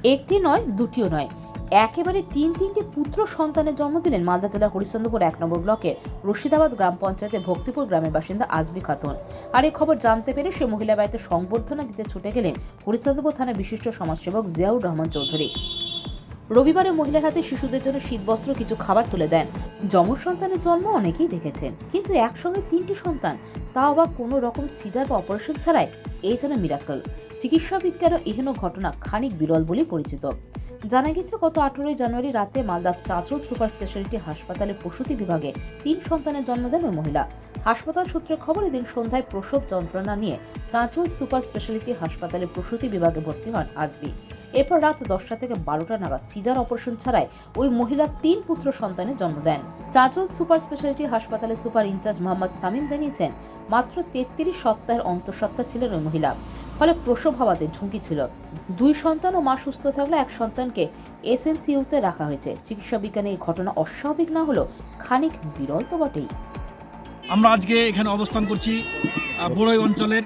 একটি নয়, দুটিও নয়, একেবারে তিনটি পুত্র সন্তানের জন্ম দিলেন মালদা জেলার হরিশ্চন্দ্রপুর ১ নম্বর ব্লকের রশিদাবাদ গ্রাম পঞ্চায়েতের ভক্তিপুর গ্রামের বাসিন্দা আজমি খাতুন। আর এই খবর জানতে পেরে সে মহিলা বাড়িতে সংবর্ধনা দিতে ছুটে গেলেন হরিশ্চন্দ্রপুর থানার বিশিষ্ট সমাজসেবক জিয়াউর রহমান চৌধুরী। রবিবারে মহিলার হাতে শিশুদের জন্য শীতবস্ত্র, কিছু খাবার তুলে দেন। যমজ সন্তানের জন্ম অনেকেই দেখেছেন, কিন্তু একসঙ্গে ৩টি সন্তান, তাও আবার কোনো রকম সিজার বা অপারেশন ছাড়াই, এই যেন মিরাকল। চিকিৎসা বিজ্ঞানের এহেন ঘটনা খানিক বিরল বলে পরিচিত। জানা গেছে, গত 18 জানুয়ারি রাতে মালদা চাঁচল সুপার স্পেশালিটি হাসপাতালে প্রসূতি বিভাগে ৩ সন্তানের জন্ম দেন ওই মহিলা। হাসপাতাল সূত্রে খবর, এদিন সন্ধ্যায় প্রসব যন্ত্রণা নিয়ে চাঁচল সুপার স্পেশালিটি হাসপাতালে প্রসূতি বিভাগে ভর্তি হন আজমি। এরপর রাত 10টা থেকে 12টা নাগাদ সিজার অপারেশন ছাড়াই ওই মহিলা 3 পুত্র সন্তানের জন্ম দেন। চাঁচল সুপার স্পেশালিটি হাসপাতালের সুপার ইনচার্জ মোহাম্মদ সামিম জানিয়েছেন, মাত্র 33 সপ্তাহের অন্তঃসত্ত্বা ছিলেন ওই মহিলা, ফলে প্রসব হওয়াতে ঝুঁকি ছিল। 2 সন্তান ও মা সুস্থ থাকলে 1 সন্তানকে এসএনসিইউতে রাখা হয়েছে। চিকিৎসা বিজ্ঞানে এই ঘটনা অস্বাভাবিক না হলেও খানিক বিরল তো বটেই। আমরা আজকে এখানে অবস্থান করছি বড়ই অঞ্চলের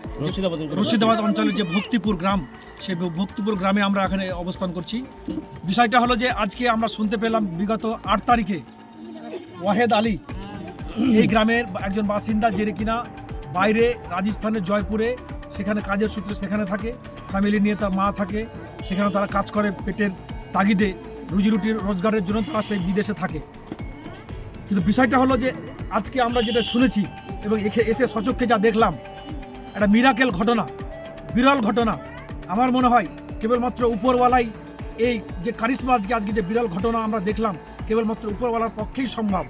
রশিদাবাদ অঞ্চলের যে ভক্তিপুর গ্রাম, সেই ভক্তিপুর গ্রামে আমরা এখানে অবস্থান করছি। বিষয়টা হলো যে আজকে আমরা শুনতে পেলাম বিগত 8 তারিখে ওয়াহেদ আলী এই গ্রামের একজন বাসিন্দা, যে কিনা বাইরে রাজস্থানের জয়পুরে সেখানে কাজের সূত্রে সেখানে থাকে, ফ্যামিলি নিয়ে তার মা থাকে, সেখানে তারা কাজ করে পেটের তাগিদে, রুজি রুটির রোজগারের জন্য তারা সেই বিদেশে থাকে। কিন্তু বিষয়টা হলো যে আজকে আমরা যেটা শুনেছি এবং এসে সচক্ষে যা দেখলাম, একটা মিরাকেল ঘটনা, বিরল ঘটনা। আমার মনে হয় কেবলমাত্র উপরওয়ালাই এই যে কারিশমা, আজকে যে বিরল ঘটনা আমরা দেখলাম, কেবলমাত্র উপরওয়ালার পক্ষেই সম্ভব।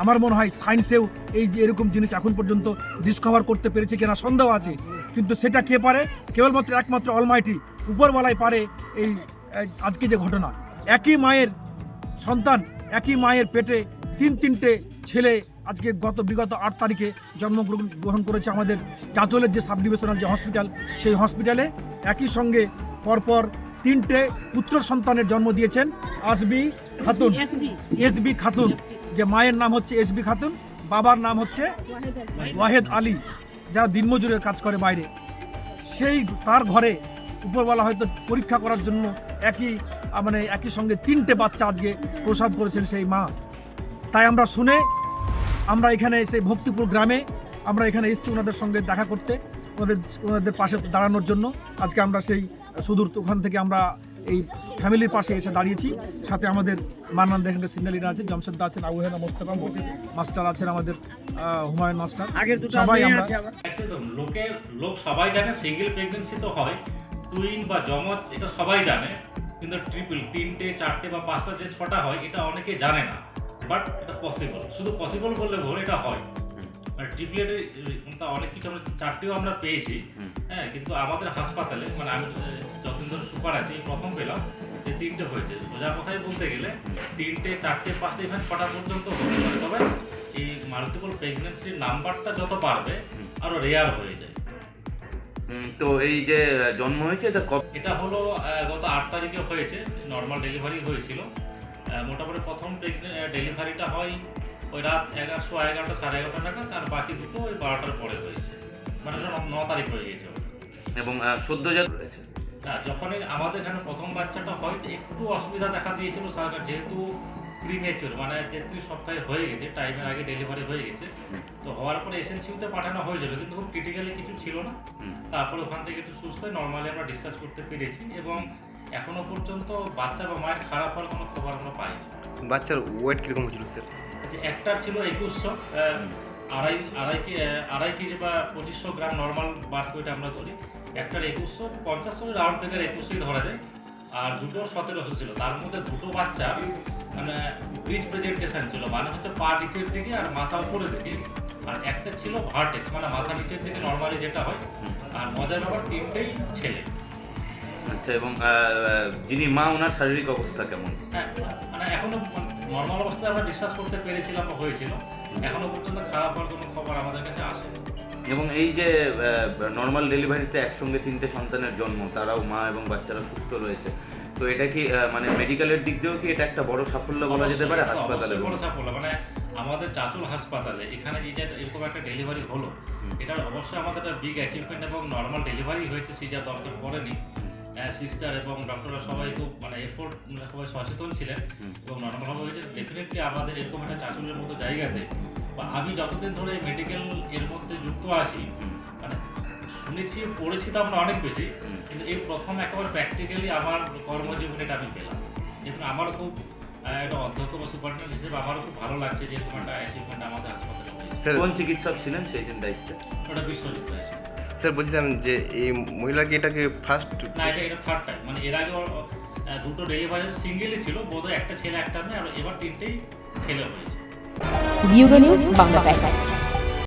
আমার মনে হয় সায়েন্সেও এই যে এরকম জিনিস এখন পর্যন্ত ডিসকভার করতে পেরেছে কিনা সন্দেহ আছে, কিন্তু সেটা কে পারে? কেবলমাত্র একমাত্র অলমাইটি উপরওয়ালাই পারে। এই আজকে যে ঘটনা, একই মায়ের সন্তান, একই মায়ের পেটে 3টে ছেলে আজকে বিগত 8 তারিখে জন্মগ্রহণ করেছে আমাদের চাঁচলের যে সাব ডিভিশনাল যে হসপিটাল, সেই হসপিটালে একই সঙ্গে পরপর 3টে পুত্র সন্তানের জন্ম দিয়েছেন এসবি খাতুন, যে মায়ের নাম হচ্ছে এসবি খাতুন, বাবার নাম হচ্ছে ওয়াহেদ আলী, যারা দিনমজুরের কাজ করে বাইরে। সেই তার ঘরে উপরওয়ালা হয়তো পরীক্ষা করার জন্য একই সঙ্গে 3টে বাচ্চা আজকে প্রসব করেছেন সেই মা। তাই আমরা শুনে আমরা এখানে সেই ভক্তিপুর গ্রামে আমরা এখানে এসেছি ওনাদের সঙ্গে দেখা করতে, ওনাদের পাশে দাঁড়ানোর জন্য। আজকে আমরা সেই সুদূর ওখান থেকে আমরা এই ফ্যামিলির পাশে এসে দাঁড়িয়েছি। সাথে আমাদের মান্নান দেখেন সিগন্যালিরা আছে, জমশেদদা আছেন, আবুহেনা মোস্তফা মাস্টার আছেন, আমাদের হুমায়ুন মাস্টার, সবাই আমরা। লোক সবাই জানে সিঙ্গেল প্রেগনেন্সি তো হয়, টুইন বা জমজ এটা সবাই জানে, কিন্তু ট্রিপল 3টে 4টে বা 5টা যে 6টা হয় এটা অনেকে জানে না। বাট এটা পসিবল, শুধু পসিবল বললে ভুল, এটা হয়। মানে ট্রিপলেটের অনেক কিছু, আমরা 4টেও আমরা পেয়েছি, হ্যাঁ, কিন্তু আমাদের হাসপাতালে মানে আমি যতদিন সুপার আছি প্রথম পেলাম যে 3টে হয়েছে। সোজা কথায় বলতে গেলে 3টে 4টে 5টে ইভেন 6টা পর্যন্ত হতে পারে, তবে এই মাল্টিপল প্রেগনেন্সির নাম্বারটা যত বাড়বে আরো রেয়ার হয়ে যায়। তো এই যে জন্ম হয়েছে এটা হলো গত 8 তারিখে হয়েছে, নর্মাল ডেলিভারি হয়েছিল। মোটামুটি প্রথম ডেলিভারিটা হয় ওই রাত 11:30 সাড়ে 11টা নাগাদ, আর বাকি দুটো ওই 12টার পরে হয়েছে, মানে 9 তারিখ হয়ে গেছে। এবং সদ্যজাত রয়েছে। না, যখনই আমাদের এখানে প্রথম বাচ্চাটা হয় একটু অসুবিধা দেখা দিয়েছিল, যেহেতু প্রিমেচিওর মানে 33 সপ্তাহে হয়ে গেছে, টাইমের আগে ডেলিভারি হয়ে গেছে, তো হওয়ার পরে এসএনসিইউতে পাঠানো হয়েছিল, কিন্তু খুব ক্রিটিক্যালি কিছু ছিল না। তারপরে ওখান থেকে একটু সুস্থ হয়ে নর্মালি আমরা ডিসচার্জ করতে পেরেছি, এবং এখনো পর্যন্ত বাচ্চা বা মায়ের খারাপ হওয়ার কোনো খবর আমরা পাইনি। বাচ্চার ওয়েট কিরকম হয়েছিল স্যার? একটা ছিল 2100, আড়াই কেজি বা 2500 গ্রাম নর্মাল বার্থ ওয়েট আমরা ধরি। একটার 2150 রাউন্ড থেকে 2100 ধরা যায়, আর দুটো 1700 ছিল। তার মধ্যে দুটো বাচ্চা মানে ব্রিজ প্রেজেন্টেশন ছিল, মানে হচ্ছে পা নিচের দিকে আর মাথা উপরের দিকে, আর একটা ছিল ভার্টেক্স মানে মাথা নিচের দিকে নর্মালি যেটা হয়। আর মজার ব্যাপার 3টেই ছেলে। আচ্ছা, এবং যিনি মা, ওনার শারীরিক অবস্থা কেমন? হ্যাঁ, মানে এখনো নর্মাল অবস্থায় আমরা ডিসচার্জ করতে পেরেছিলাম বা হয়েছিল, এখনো পর্যন্ত খারাপ হওয়ার কোনো খবর আমাদের কাছে আসেনি। এবং এই যে নর্মাল ডেলিভারিতে একসঙ্গে 3টে সন্তানের জন্ম, তারাও মা এবং বাচ্চারা সুস্থ রয়েছে, তো এটা কি মানে মেডিকেলের দিক দিয়েও কি এটা একটা বড় সাফল্য বলা যেতে পারে হাসপাতালে? বড় সাফল্য, মানে আমাদের চাঁচল হাসপাতালে এখানে যে এরকম একটা ডেলিভারি হলো, এটা অবশ্যই আমাদের একটা বিগ অ্যাচিভমেন্ট, এবং নর্মাল ডেলিভারি হয়েছে, সিজার দরকার পড়েনি। সিস্টার এবং ডক্টররা সবাই খুব মানে এফোর্ট সবাই সচেতন ছিলেন এবং নর্মালভাবে হয়েছে ডেফিনেটলি আমাদের এরকম একটা চাঁচলের মতো জায়গাতে বা আমি যতদিন ধরে মেডিকেল এর মধ্যে যুক্ত আছি মানে শুনেছি পড়েছি তো আমরা অনেক বেশি কিন্তু এই প্রথম একেবারে প্র্যাকটিক্যালি আমার কর্মজীবনে এটা আমি পেলাম যেমন আমারও খুব একটা অধ্যক্ষ বা সুপারিনটেন্ডেন্ট হিসেবে আমারও খুব ভালো লাগছে যে এরকম একটা অ্যাচিভমেন্ট আমাদের হাসপাতালে হয়েছে। স্যার কোন চিকিৎসক ছিলেন সেই দিন দায়িত্বে? ওটা বিশ্বজিৎ হয়েছে। স্যার বলছিলাম যে এই মহিলাকে এটাকে ফার্স্ট না এটা থার্ড টাইম মানে এর আগে ওর দুটো ডেলিভারি সিঙ্গেলই ছিল বোধহয় একটা ছেলে একটা মেয়ে আর এবার তিনটেই ছেলে হয়েছে। Bureau news Bangla Times.